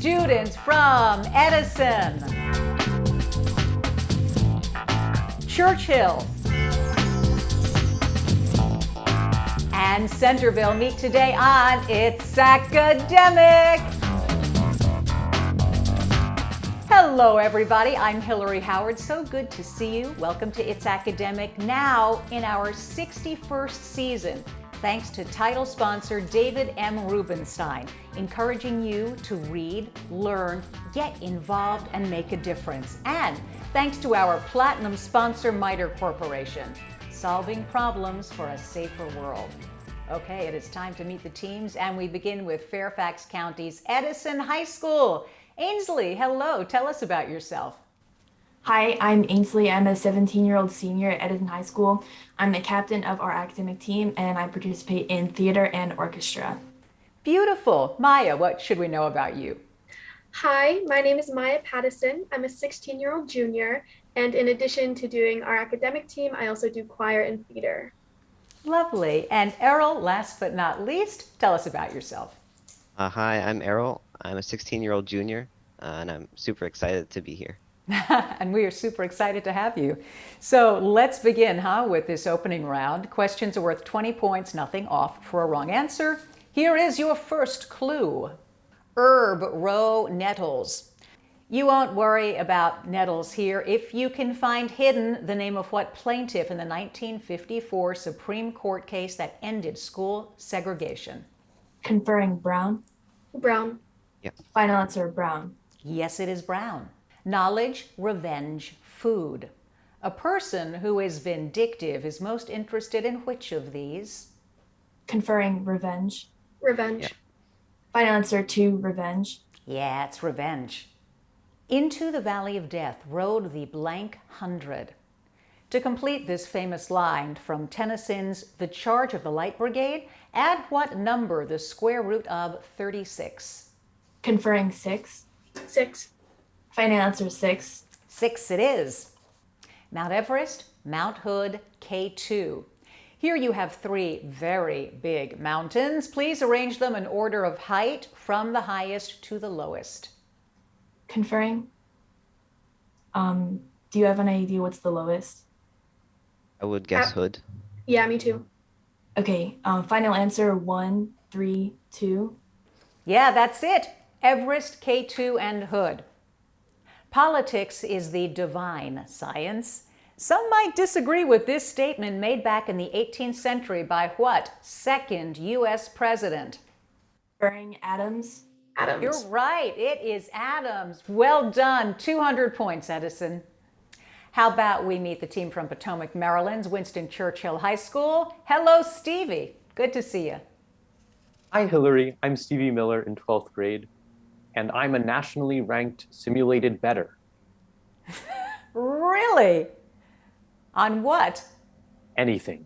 students from Edison, Churchill, and Centreville meet today on It's Academic. Hello everybody, I'm Hillary Howard. So good to see you. Welcome to It's Academic, now in our 61st season. Thanks to title sponsor David M. Rubenstein, encouraging you to read, learn, get involved, and make a difference. And thanks to our platinum sponsor MITRE Corporation, solving problems for a safer world. Okay, it is time to meet the teams, and we begin with Fairfax County's Edison High School. Ainsley, hello, tell us about yourself. Hi, I'm Ainsley. I'm a 17-year-old senior at Edison High School. I'm the captain of our academic team, and I participate in theater and orchestra. Beautiful. Maya, what should we know about you? Hi, my name is Maya Pattison. I'm a 16-year-old junior, and in addition to doing our academic team, I also do choir and theater. Lovely. And Errol, last but not least, tell us about yourself. Hi, I'm Errol. I'm a 16-year-old junior, and I'm super excited to be here. And we are super excited to have you. So let's begin, with this opening round. Questions are worth 20 points, nothing off for a wrong answer. Here is your first clue. Herb row nettles. You won't worry about nettles here if you can find hidden the name of what plaintiff in the 1954 Supreme Court case that ended school segregation. Conferring Brown. Brown. Yeah. Final answer, Brown. Yes, it is Brown. Knowledge, revenge, food. A person who is vindictive is most interested in which of these? Conferring Revenge. Revenge. Yeah. Final answer, 2, Revenge. Yeah, it's revenge. Into the Valley of Death rode the blank 100. To complete this famous line from Tennyson's The Charge of the Light Brigade, add what number the square root of 36? Conferring 6. 6. Final answer, 6. 6 it is. Mount Everest, Mount Hood, K2. Here you have 3 very big mountains. Please arrange them in order of height from the highest to the lowest. Conferring. Do you have an idea what's the lowest? I would guess Hood. Yeah, me too. Okay, final answer, 1, 3, 2. Yeah, that's it. Everest, K2, and Hood. Politics is the divine science. Some might disagree with this statement made back in the 18th century by what second U.S. president? Conferring Adams. Adams. You're right, it is Adams. Well done, 200 points, Edison. How about we meet the team from Potomac, Maryland's Winston Churchill High School. Hello, Stevie. Good to see you. Hi, Hillary. I'm Stevie Miller in 12th grade, and I'm a nationally ranked simulated bettor. Really? On what? Anything.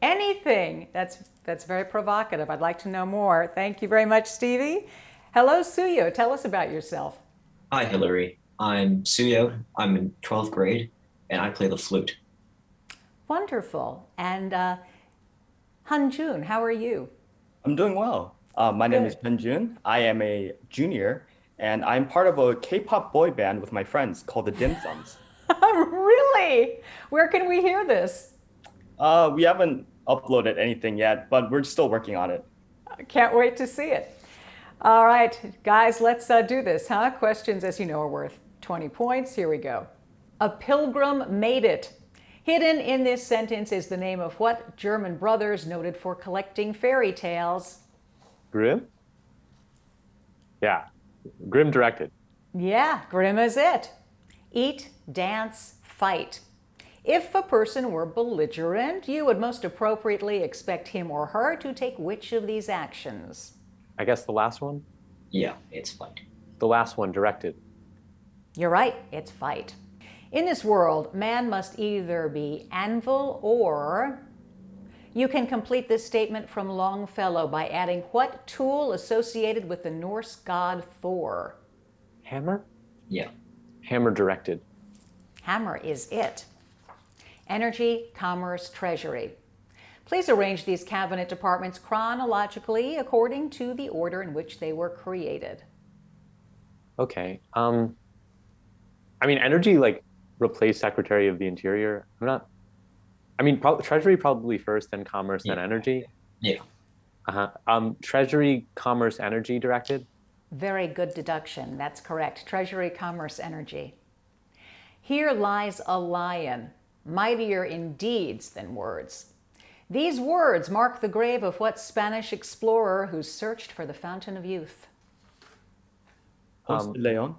Anything. That's very provocative. I'd like to know more. Thank you very much, Stevie. Hello, Suyo. Tell us about yourself. Hi, Hillary. I'm Suyo. I'm in 12th grade, and I play the flute. Wonderful. And Hanjun, how are you? I'm doing well. My name is Benjun. I am a junior, and I'm part of a K-pop boy band with my friends called the Dim Sums. Really? Where can we hear this? We haven't uploaded anything yet, but we're still working on it. I can't wait to see it. All right, guys, let's do this, Questions, as you know, are worth 20 points. Here we go. A pilgrim made it. Hidden in this sentence is the name of what German brothers noted for collecting fairy tales? Grimm? Yeah, Grimm directed. Yeah, Grimm is it. Eat, dance, fight. If a person were belligerent, you would most appropriately expect him or her to take which of these actions? I guess the last one? Yeah, it's fight. The last one, directed. You're right, it's fight. In this world, man must either be anvil or... You can complete this statement from Longfellow by adding what tool associated with the Norse god Thor? Hammer? Yeah. Hammer directed. Hammer is it. Energy, commerce, treasury. Please arrange these cabinet departments chronologically according to the order in which they were created. Okay. I mean, energy like replaced Secretary of the Interior. I'm not. I mean, Treasury probably first, then Commerce, then Yeah. Energy. Yeah. Treasury, Commerce, Energy directed. Very good deduction. That's correct. Treasury, Commerce, Energy. Here lies a lion, mightier in deeds than words. These words mark the grave of what Spanish explorer who searched for the fountain of youth? Ponce de Leon.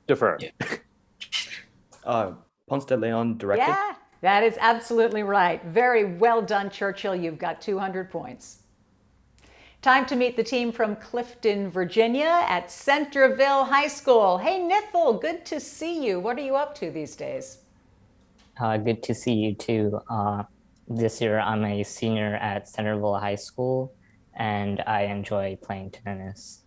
Defer. Yeah. Ponce de Leon directed. Yeah, that is absolutely right. Very well done, Churchill. You've got 200 points. Time to meet the team from Clifton, Virginia at Centreville High School. Hey, Nithal, good to see you. What are you up to these days? Good to see you too. This year I'm a senior at Centreville High School and I enjoy playing tennis.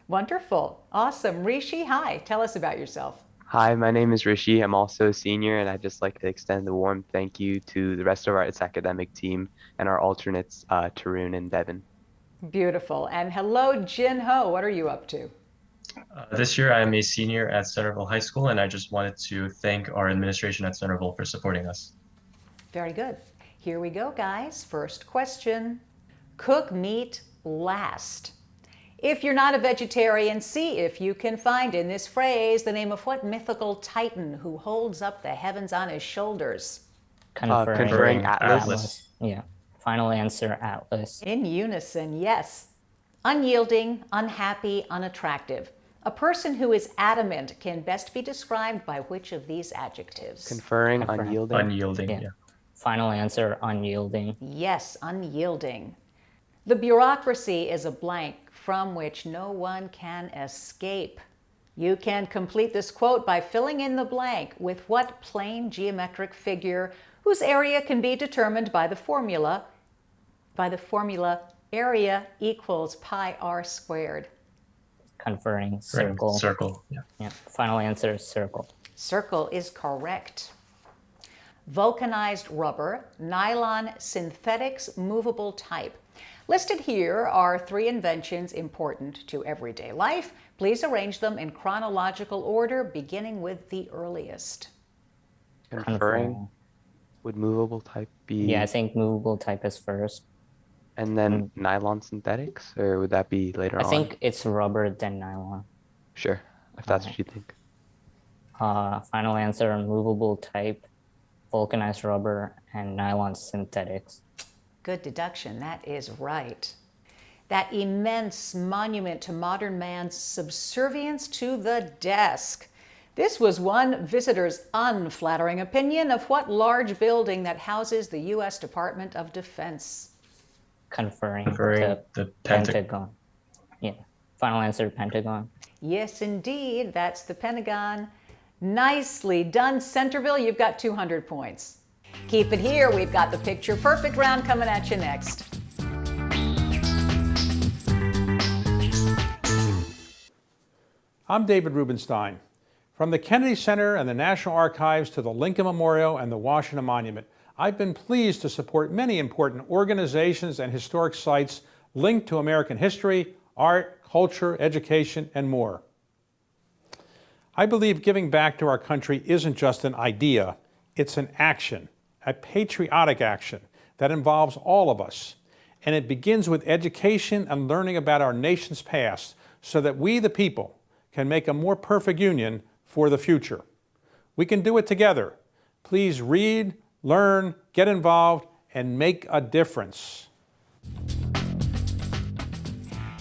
Wonderful. Awesome. Rishi, hi. Tell us about yourself. Hi, my name is Rishi. I'm also a senior, and I'd just like to extend a warm thank you to the rest of our It's Academic team and our alternates, Tarun and Devin. Beautiful. And hello, Jin Ho. What are you up to? This year, I'm a senior at Centreville High School, and I just wanted to thank our administration at Centreville for supporting us. Very good. Here we go, guys. First question. Cook meat last. If you're not a vegetarian, see if you can find in this phrase the name of what mythical titan who holds up the heavens on his shoulders? Conferring Atlas. Yeah. Final answer, Atlas. In unison, yes. Unyielding, unhappy, unattractive. A person who is adamant can best be described by which of these adjectives? Conferring, Conferring. unyielding. Unyielding, Yeah. yeah. Final answer, unyielding. Yes, unyielding. The bureaucracy is a blank from which no one can escape. You can complete this quote by filling in the blank with what plane geometric figure whose area can be determined by the formula area equals pi r squared. Conferring, circle. Circle, yeah. Yeah. Final answer, circle. Circle is correct. Vulcanized rubber, nylon, synthetics, movable type. Listed here are 3 inventions important to everyday life. Please arrange them in chronological order, beginning with the earliest. Conferring. Would movable type be? Yeah, I think movable type is first. And then nylon synthetics, or would that be later on? I think it's rubber then nylon. Sure, if that's what you think. Final answer, movable type, vulcanized rubber, and nylon synthetics. Good deduction, that is right. That immense monument to modern man's subservience to the desk. This was one visitor's unflattering opinion of what large building that houses the U.S. Department of Defense? Conferring The Pentagon. Yeah. Final answer, Pentagon. Yes, indeed, that's the Pentagon. Nicely done, Centreville. You've got 200 points. Keep it here. We've got the picture perfect round coming at you next. I'm David Rubenstein. From the Kennedy Center and the National Archives to the Lincoln Memorial and the Washington Monument, I've been pleased to support many important organizations and historic sites linked to American history, art, culture, education, and more. I believe giving back to our country isn't just an idea, it's an action, a patriotic action that involves all of us. And it begins with education and learning about our nation's past so that we, the people, can make a more perfect union for the future. We can do it together. Please read, learn, get involved, and make a difference.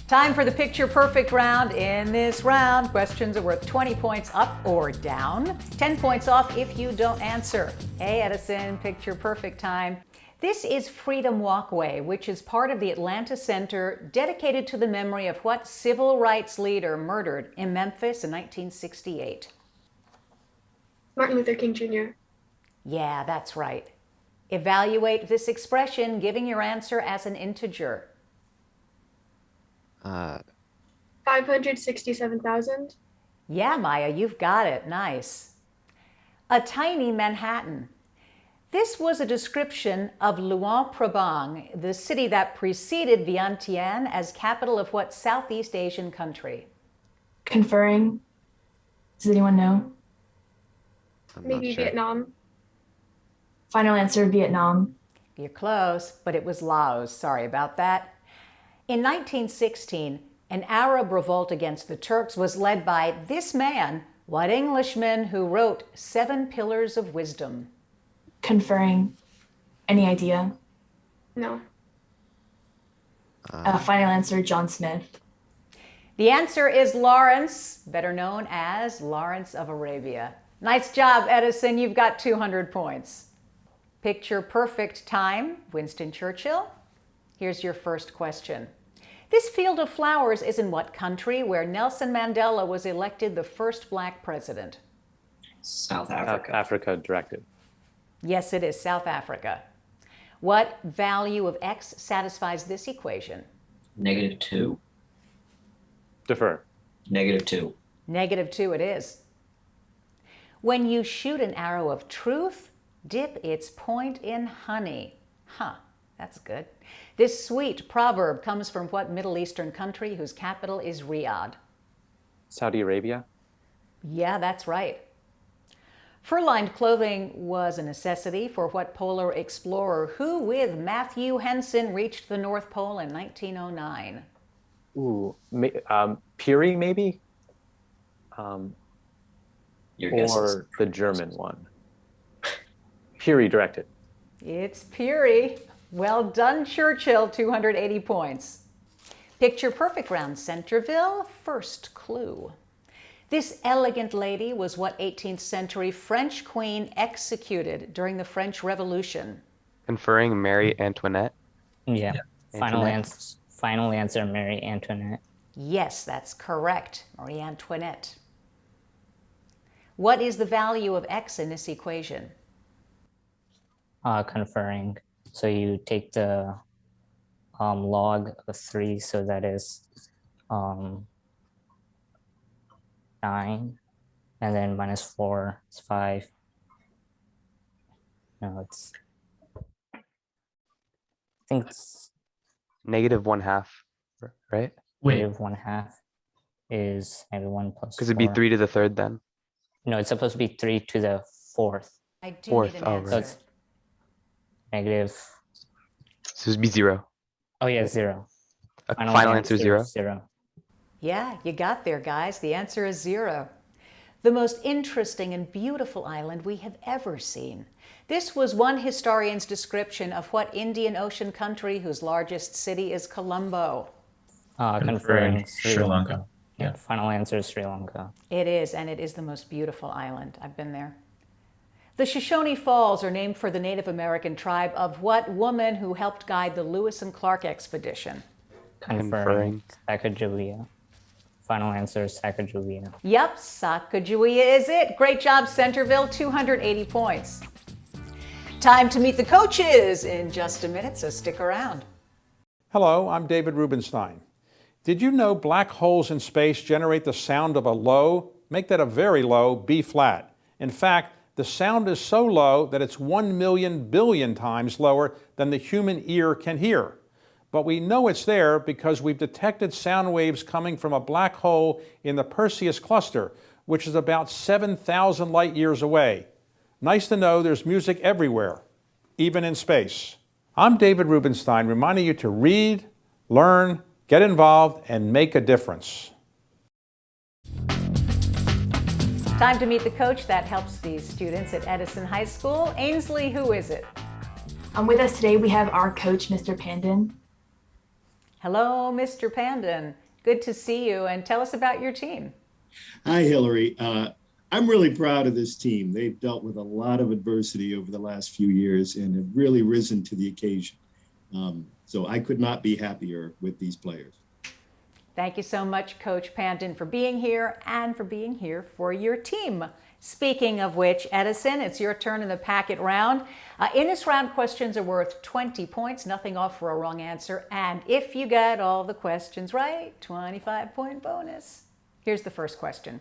Time for the picture perfect round. In this round, questions are worth 20 points up or down, 10 points off if you don't answer. Hey, Edison, picture perfect time. This is Freedom Walkway, which is part of the Atlanta Center dedicated to the memory of what civil rights leader murdered in Memphis in 1968? Martin Luther King Jr. Yeah, that's right. Evaluate this expression, giving your answer as an integer. 567,000. Yeah, Maya, you've got it. Nice. A tiny Manhattan. This was a description of Luang Prabang, the city that preceded Vientiane as capital of what Southeast Asian country? Conferring. Does anyone know? I'm not Maybe sure. Vietnam. Final answer, Vietnam. You're close, but it was Laos. Sorry about that. In 1916, an Arab revolt against the Turks was led by this man, what Englishman, who wrote 7 Pillars of Wisdom? Conferring. Any idea? No. Final answer, John Smith. The answer is Lawrence, better known as Lawrence of Arabia. Nice job, Edison. You've got 200 points. Picture perfect time, Winston Churchill. Here's your first question. This field of flowers is in what country where Nelson Mandela was elected the first black president? South South Africa. Africa directed. Yes, it is South Africa. What value of x satisfies this equation? -2. Defer. -2. -2 it is. When you shoot an arrow of truth, dip its point in honey. Huh, that's good. This sweet proverb comes from what Middle Eastern country whose capital is Riyadh? Saudi Arabia. Yeah, that's right. Fur-lined clothing was a necessity for what polar explorer who, with Matthew Henson, reached the North Pole in 1909? Ooh, Peary maybe? Your guesses. Or the German one. Peary directed. It's Peary. Well done, Churchill, 280 points. Picture perfect round, Centreville, first clue. This elegant lady was what 18th century French queen executed during the French Revolution? Conferring Marie Antoinette. Yeah. Antoinette. Final answer, Mary Antoinette. Yes, that's correct, Marie Antoinette. What is the value of x in this equation? Conferring. So you take the log of 3, so that is 9, and then -4 is 5. No, it's, I think it's -1/2, right? -1/2 is -1 plus Because it'd be 4. 3 to the 3rd then. No, it's supposed to be 3 to the 4th. I do Fourth, need an oh, answer. So it's negative. So it'd be 0. Oh yeah, 0. Final answer 0. 0. Yeah, you got there, guys. The answer is 0. The most interesting and beautiful island we have ever seen. This was one historian's description of what Indian Ocean country whose largest city is Colombo. Conferring Sri Lanka. Yeah. Final answer is Sri Lanka. It is, and it is the most beautiful island. I've been there. The Shoshone Falls are named for the Native American tribe of what woman who helped guide the Lewis and Clark expedition? Conferring Sacagawea. Final answer is Sacagawea. Yep, Sacagawea is it. Great job, Centreville, 280 points. Time to meet the coaches in just a minute, so stick around. Hello, I'm David Rubenstein. Did you know black holes in space generate the sound of a low, make that a very low, B flat? In fact, the sound is so low that it's 1,000,000 billion times lower than the human ear can hear. But we know it's there because we've detected sound waves coming from a black hole in the Perseus cluster, which is about 7,000 light years away. Nice to know there's music everywhere, even in space. I'm David Rubenstein, reminding you to read, learn, get involved, and make a difference. Time to meet the coach that helps these students at Edison High School. Ainsley, who is it? With us today, we have our coach, Mr. Pandon. Hello, Mr. Pandon. Good to see you, and tell us about your team. Hi, Hillary. I'm really proud of this team. They've dealt with a lot of adversity over the last few years and have really risen to the occasion. So I could not be happier with these players. Thank you so much, Coach Pandon, for being here and for being here for your team. Speaking of which, Edison, it's your turn in the packet round. In this round, questions are worth 20 points, nothing off for a wrong answer. And if you get all the questions right, 25-point bonus. Here's the first question.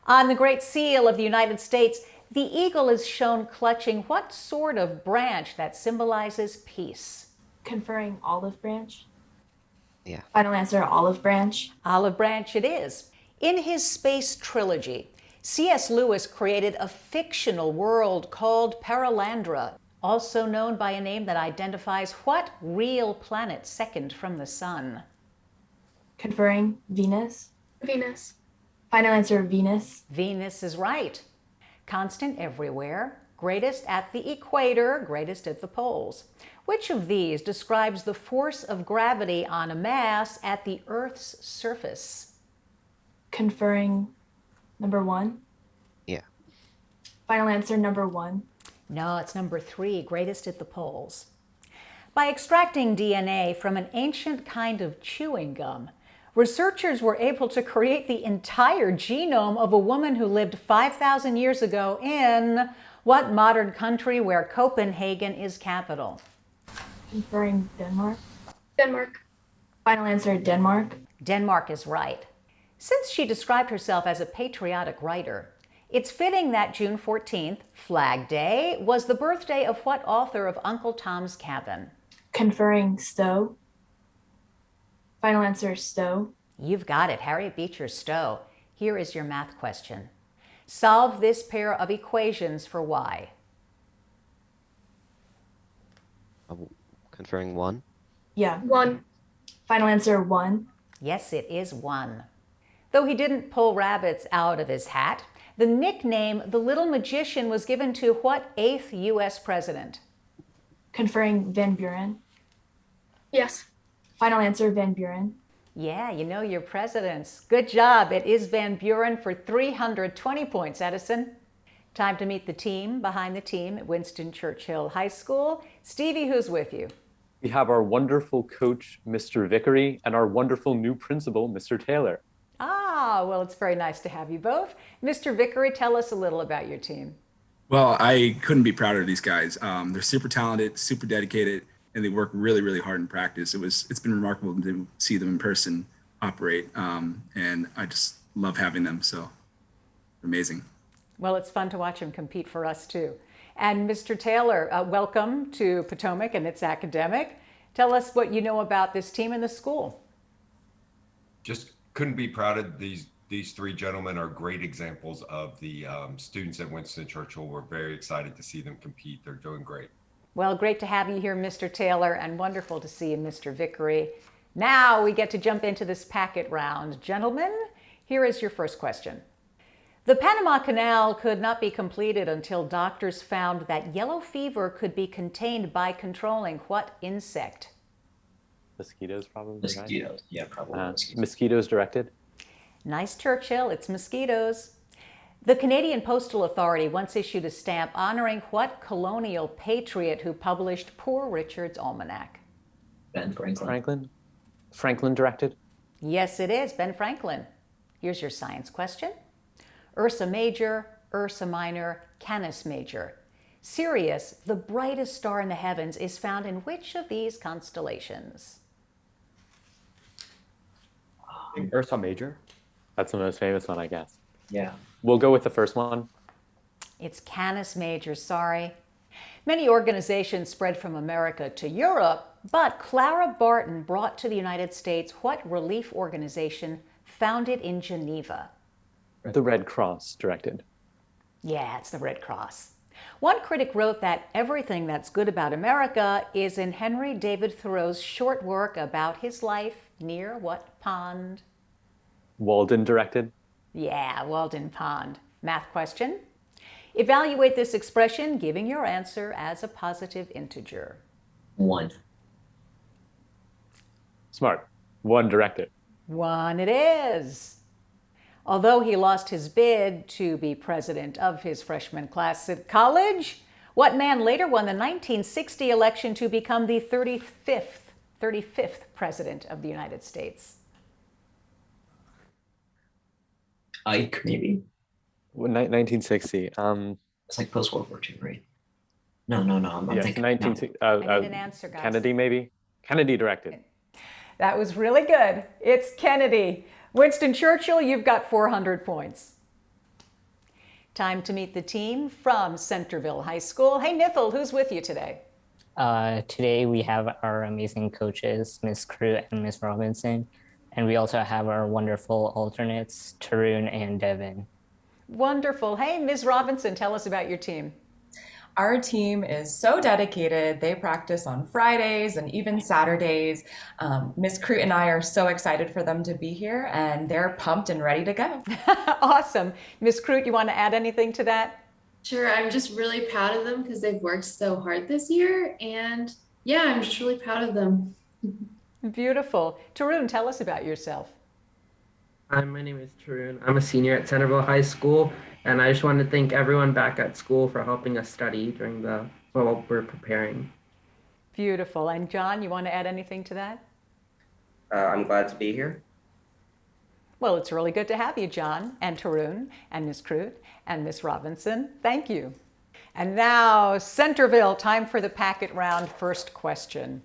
On the Great Seal of the United States, the eagle is shown clutching what sort of branch that symbolizes peace? Conferring olive branch. Yeah. Final answer, olive branch. Olive branch it is. In his space trilogy, C.S. Lewis created a fictional world called Paralandra, also known by a name that identifies what real planet second from the sun? Conferring Venus. Venus. Final answer, Venus. Venus is right. Constant everywhere, greatest at the equator, greatest at the poles. Which of these describes the force of gravity on a mass at the Earth's surface? Conferring number 1. Yeah. Final answer, number 1. No, it's number 3, greatest at the poles. By extracting DNA from an ancient kind of chewing gum, researchers were able to create the entire genome of a woman who lived 5,000 years ago in what modern country where Copenhagen is capital? Conferring Denmark. Denmark. Final answer, Denmark. Denmark is right. Since she described herself as a patriotic writer, it's fitting that June 14th, Flag Day, was the birthday of what author of Uncle Tom's Cabin? Conferring Stowe. Final answer, Stowe. You've got it, Harriet Beecher Stowe. Here is your math question. Solve this pair of equations for y. Conferring 1? Yeah. 1. Final answer, 1. Yes, it is 1. Though he didn't pull rabbits out of his hat, the nickname the Little Magician was given to what 8th U.S. president? Conferring Van Buren. Yes. Final answer, Van Buren. Yeah, you know your presidents. Good job. It is Van Buren for 320 points, Edison. Time to meet the team behind the team at Winston Churchill High School. Stevie, who's with you? We have our wonderful coach, Mr. Vickery, and our wonderful new principal, Mr. Taylor. Ah, well, it's very nice to have you both. Mr. Vickery, tell us a little about your team. Well, I couldn't be prouder of these guys. They're super talented, super dedicated, and they work really, really hard in practice. It's been remarkable to see them in person operate, and I just love having them. So amazing. Well, it's fun to watch them compete for us too. And Mr. Taylor, welcome to Potomac and It's Academic. Tell us what you know about this team and the school. Just couldn't be proud of these 3 gentlemen. Are great examples of the students at Winston Churchill. We're very excited to see them compete. They're doing great. Well, great to have you here, Mr. Taylor, and wonderful to see you, Mr. Vickery. Now we get to jump into this packet round. Gentlemen, here is your first question. The Panama Canal could not be completed until doctors found that yellow fever could be contained by controlling what insect? Mosquitoes, probably. Mosquitoes. Right? Yeah, probably. Mosquitoes directed. Nice, Churchill. It's mosquitoes. The Canadian Postal Authority once issued a stamp honoring what colonial patriot who published Poor Richard's Almanac? Ben Franklin. Franklin directed. Yes, it is. Ben Franklin. Here's your science question. Ursa Major, Ursa Minor, Canis Major. Sirius, the brightest star in the heavens, is found in which of these constellations? Ursa Major. That's the most famous one, I guess. Yeah. We'll go with the first one. It's Canis Major, sorry. Many organizations spread from America to Europe, but Clara Barton brought to the United States what relief organization founded in Geneva? The Red Cross directed. Yeah, it's the Red Cross. One critic wrote that everything that's good about America is in Henry David Thoreau's short work about his life near what pond? Walden directed. Yeah, Walden Pond. Math question. Evaluate this expression, giving your answer as a positive integer. 1. Smart. 1 directed. 1 it is. Although he lost his bid to be president of his freshman class at college, what man later won the 1960 election to become the 35th president of the United States? Ike, maybe. 1960. It's like post World War II, right? No. I'm Yes, thinking. 1960. I need an answer, guys. Kennedy, maybe. Kennedy directed. That was really good. It's Kennedy. Winston Churchill, you've got 400 points. Time to meet the team from Centreville High School. Hey, Nithal, who's with you today? Today we have our amazing coaches, Miss Crew and Miss Robinson. And we also have our wonderful alternates, Tarun and Devin. Wonderful. Hey, Ms. Robinson, tell us about your team. Our team is so dedicated. They practice on Fridays and even Saturdays. Ms. Crute and I are so excited for them to be here, and they're pumped and ready to go. Awesome. Ms. Crute, you want to add anything to that? Sure, I'm just really proud of them because they've worked so hard this year. And yeah, I'm just really proud of them. Beautiful. Tarun, tell us about yourself. Hi, my name is Tarun. I'm a senior at Centreville High School, and I just want to thank everyone back at school for helping us study during while we're preparing. Beautiful. And John, you want to add anything to that? I'm glad to be here. Well, it's really good to have you, John, and Tarun, and Ms. Crute, and Ms. Robinson. Thank you. And now, Centreville, time for the packet round first question.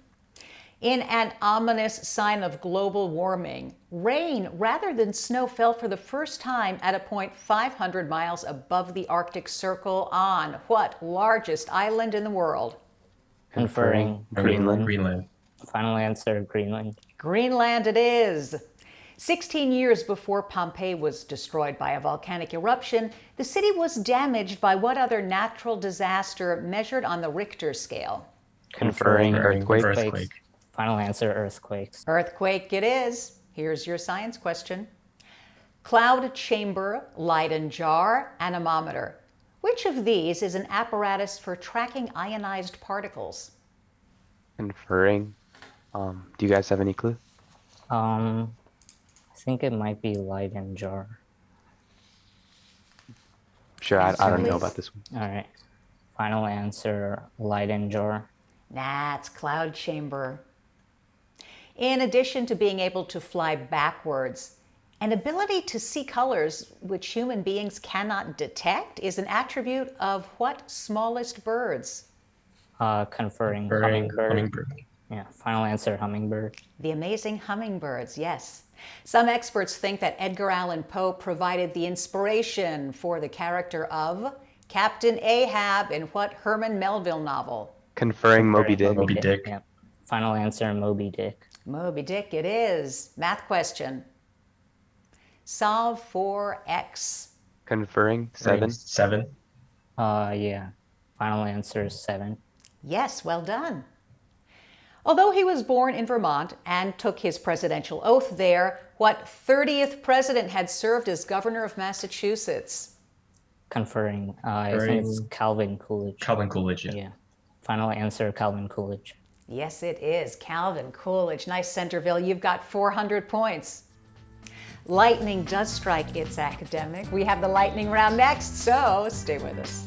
In an ominous sign of global warming, rain rather than snow fell for the first time at a point 500 miles above the Arctic Circle on what largest island in the world? Conferring Greenland. Final answer, Greenland. Greenland it is. 16 years before Pompeii was destroyed by a volcanic eruption, the city was damaged by what other natural disaster measured on the Richter scale? Conferring Earthquake. Final answer, earthquakes. Earthquake it is. Here's your science question. Cloud chamber, Leyden jar, anemometer. Which of these is an apparatus for tracking ionized particles? Conferring. Do you guys have any clue? I think it might be Leyden jar. Sure, I don't know about this one. All right. Final answer, Leyden jar. Nah, it's cloud chamber. In addition to being able to fly backwards, an ability to see colors which human beings cannot detect is an attribute of what smallest birds? Conferring hummingbird. Yeah, final answer, hummingbird. The amazing hummingbirds, yes. Some experts think that Edgar Allan Poe provided the inspiration for the character of Captain Ahab in what Herman Melville novel? Conferring Moby Dick. Moby Dick. Yeah. Final answer, Moby Dick. Moby Dick it is. Math question. Solve for X. Conferring 7. 7. Yeah. Final answer, 7. Yes, well done. Although he was born in Vermont and took his presidential oath there, what 30th president had served as governor of Massachusetts? Conferring. I think it's Calvin Coolidge. Calvin Coolidge, yeah. Yeah. Final answer, Calvin Coolidge. Yes, it is. Calvin Coolidge. Nice, Centreville. You've got 400 points. Lightning does strike It's Academic. We have the lightning round next, so stay with us.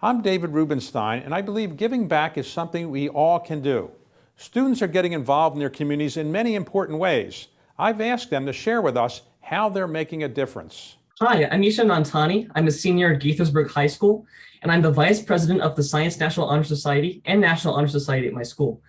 I'm David Rubenstein, and I believe giving back is something we all can do. Students are getting involved in their communities in many important ways. I've asked them to share with us how they're making a difference. Hi, I'm Isha Nantani. I'm a senior at Gaithersburg High School, and I'm the vice president of the Science National Honor Society and National Honor Society at my school.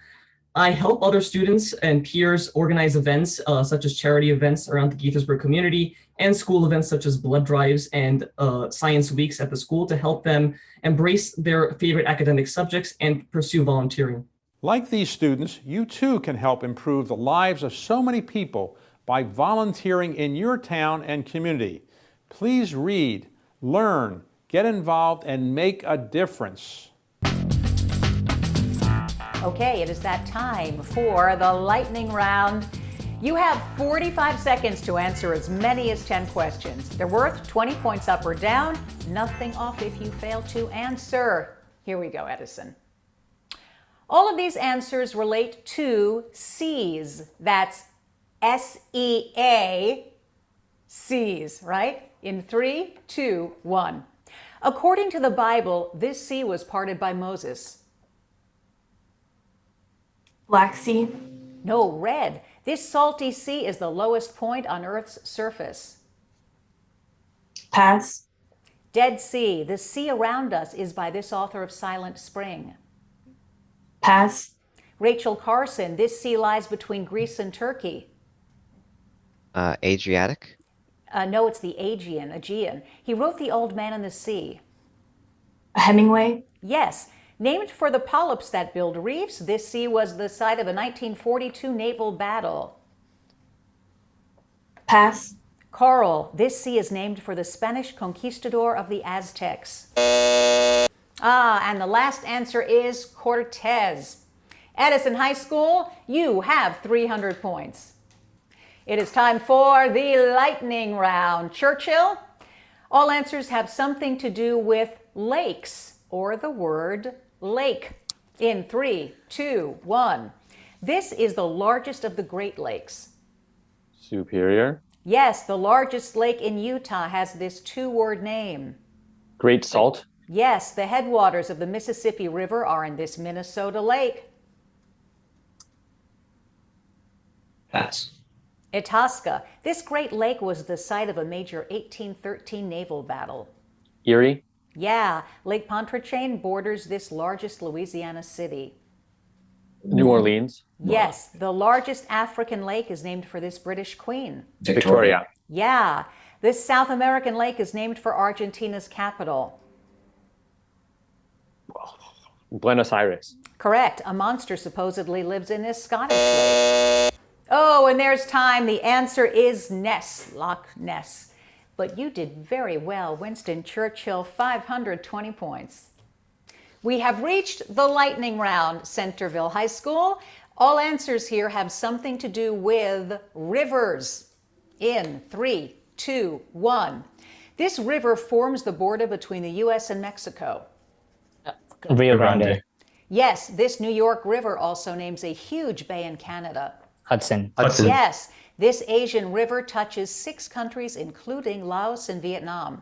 I help other students and peers organize events such as charity events around the Gaithersburg community and school events such as blood drives and science weeks at the school to help them embrace their favorite academic subjects and pursue volunteering. Like these students, you too can help improve the lives of so many people by volunteering in your town and community. Please read, learn, get involved, and make a difference. Okay, it is that time for the lightning round. You have 45 seconds to answer as many as 10 questions. They're worth 20 points up or down, nothing off if you fail to answer. Here we go, Edison. All of these answers relate to seas. That's S-E-A, seas, right? In 3, 2, 1. According to the Bible, this sea was parted by Moses. Black Sea. No, red. This salty sea is the lowest point on Earth's surface. Pass. Dead Sea. The sea around us is by this author of Silent Spring. Pass. Rachel Carson. This sea lies between Greece and Turkey. Adriatic. No, it's the Aegean. He wrote The Old Man and the Sea. Hemingway. Yes. Named for the polyps that build reefs, this sea was the site of a 1942 naval battle. Pass. Coral, this sea is named for the Spanish conquistador of the Aztecs. And the last answer is Cortez. Edison High School, you have 300 points. It is time for the lightning round. Churchill, all answers have something to do with lakes or the word lake. In 3, 2, 1. This is the largest of the Great Lakes. Superior. Yes, the largest lake in Utah has this two-word name. Great Salt. Yes, the headwaters of the Mississippi River are in this Minnesota lake. Pass. Itasca. This great lake was the site of a major 1813 naval battle. Erie. Yeah, Lake Pontchartrain borders this largest Louisiana city. New Orleans. Yes, the largest African lake is named for this British queen. Victoria. Yeah, this South American lake is named for Argentina's capital. Buenos Aires. Correct. A monster supposedly lives in this Scottish lake. Oh, and there's time. The answer is Ness, Loch Ness. But you did very well, Winston Churchill, 520 points. We have reached the lightning round, Centreville High School. All answers here have something to do with rivers. In 3, 2, 1. This river forms the border between the U.S. and Mexico. Rio Grande. Yes, this New York River also names a huge bay in Canada. Hudson. Yes, this Asian river touches 6 countries, including Laos and Vietnam.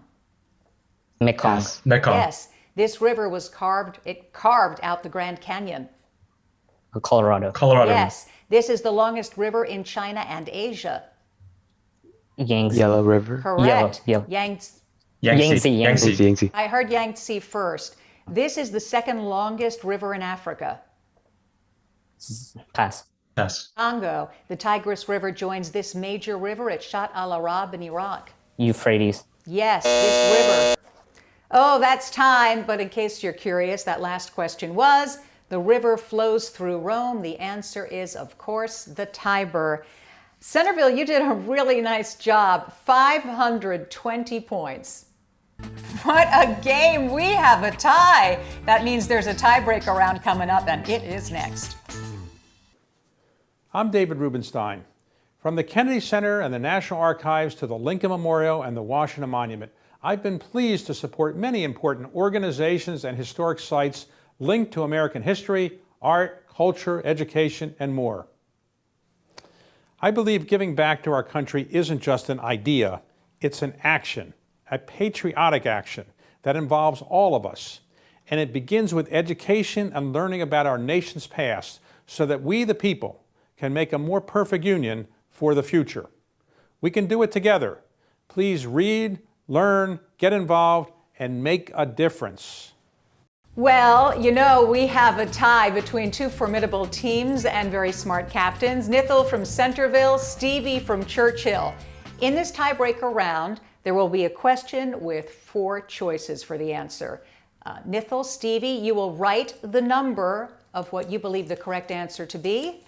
Mekong. Yes, this river was carved out the Grand Canyon. Colorado. Yes, this is the longest river in China and Asia. Yangtze. Yellow River. Correct. Yellow. Yangtze. I heard Yangtze first. This is the second longest river in Africa. Pass. Congo. The Tigris River joins this major river at Shatt al-Arab in Iraq. Euphrates. Yes, this river. Oh, that's time, but in case you're curious, that last question was, the river flows through Rome. The answer is, of course, the Tiber. Centreville, you did a really nice job. 520 points. What a game! We have a tie. That means there's a tiebreaker round coming up, and it is next. I'm David Rubenstein. From the Kennedy Center and the National Archives to the Lincoln Memorial and the Washington Monument, I've been pleased to support many important organizations and historic sites linked to American history, art, culture, education, and more. I believe giving back to our country isn't just an idea, it's an action, a patriotic action that involves all of us. And it begins with education and learning about our nation's past so that we, the people, can make a more perfect union for the future. We can do it together. Please read, learn, get involved, and make a difference. Well, you know, we have a tie between 2 formidable teams and very smart captains. Nithal from Centreville, Stevie from Churchill. In this tiebreaker round, there will be a question with 4 choices for the answer. Nithal, Stevie, you will write the number of what you believe the correct answer to be,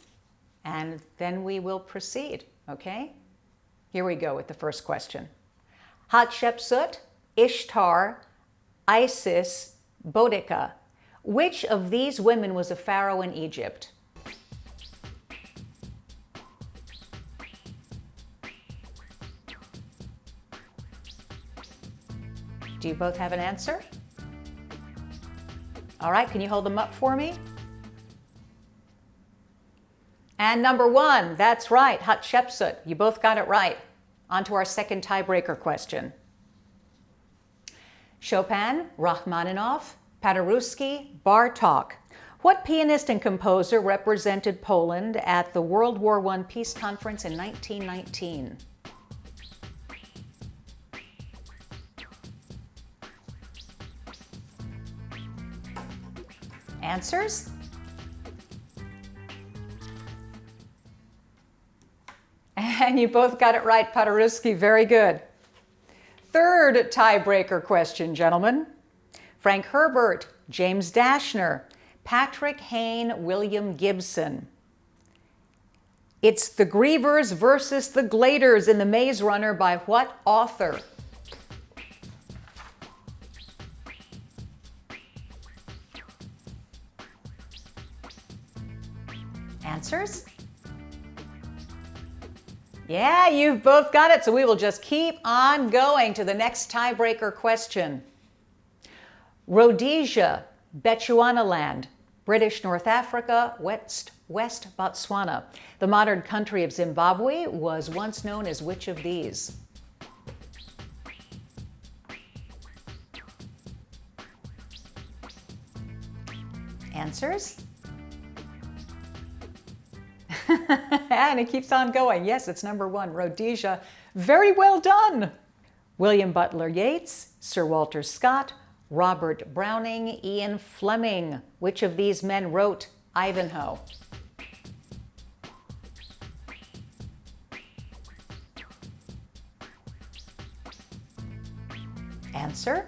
and then we will proceed, okay? Here we go with the first question. Hatshepsut, Ishtar, Isis, Boudica. Which of these women was a pharaoh in Egypt? Do you both have an answer? All right, can you hold them up for me? And number 1, that's right, Hatshepsut. You both got it right. On to our second tiebreaker question. Chopin, Rachmaninoff, Paderewski, Bartók. What pianist and composer represented Poland at the World War I Peace Conference in 1919? Answers? And you both got it right, Paderewski. Very good. Third tiebreaker question, gentlemen. Frank Herbert, James Dashner, Patrick Hayne, William Gibson. It's the Grievers versus the Gladers in The Maze Runner by what author? Answers? Yeah, you've both got it, so we will just keep on going to the next tiebreaker question. Rhodesia, Bechuanaland, British North Africa, West Botswana. The modern country of Zimbabwe was once known as which of these? Answers? And it keeps on going. Yes, it's number one, Rhodesia. Very well done. William Butler Yeats, Sir Walter Scott, Robert Browning, Ian Fleming. Which of these men wrote Ivanhoe? Answer?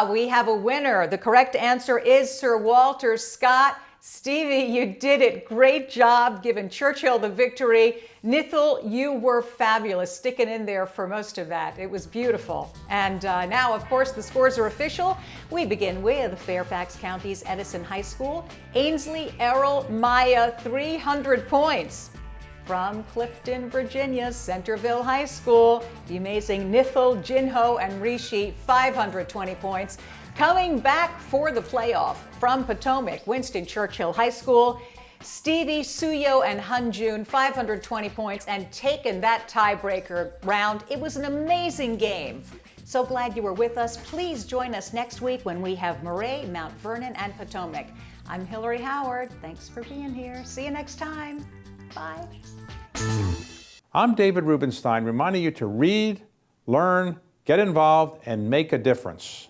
We have a winner. The correct answer is Sir Walter Scott. Stevie, you did it. Great job giving Churchill the victory. Nithal, you were fabulous, sticking in there for most of that. It was beautiful. And now, of course, the scores are official. We begin with Fairfax County's Edison High School. Ainsley, Errol, Maya, 300 points. From Clifton, Virginia's Centreville High School, the amazing Nithal, Jinho, and Rishi, 520 points. Coming back for the playoff from Potomac, Winston Churchill High School, Stevie, Suyo, and Hunjun, 520 points, and taking that tiebreaker round. It was an amazing game. So glad you were with us. Please join us next week when we have Murray, Mount Vernon, and Potomac. I'm Hillary Howard. Thanks for being here. See you next time. Bye. I'm David Rubenstein, reminding you to read, learn, get involved, and make a difference.